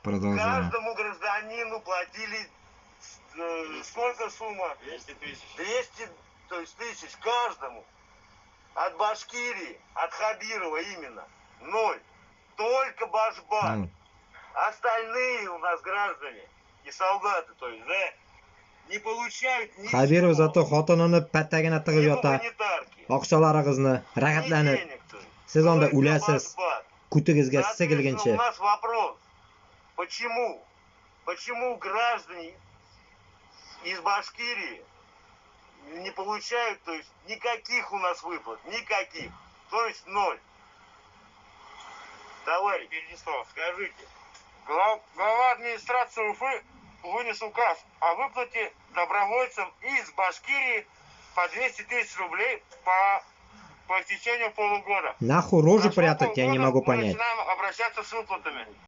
Продолжаем. Каждому гражданину платили сколько сумма? 200 тысяч. 200, то есть тысяч каждому. От Башкирии, от Хабирова именно. 0. Только Башбар. Остальные у нас граждане и солдаты, то есть, да, не получают ничего. Xabirov zato xotinini pattagina tig'ib Ни yota. гуманитарки, Oqsholarimizni ни rag'atlanib, денег, то есть. siz onda Только ulasiz, Башбар. kutigizga Соответственно, у sigilguncha. нас вопрос. Почему? Почему граждане из Башкирии не получают, то есть, никаких у нас выплат, никаких. То есть 0. Товарищ Передислав, скажите. Глава администрации Уфы вынес указ о выплате добровольцам из Башкирии по 200 тысяч рублей по истечению полугода. Нахуй рожу Прошло прятать, я не полгода, могу мы понять. начинаем обращаться с выплатами.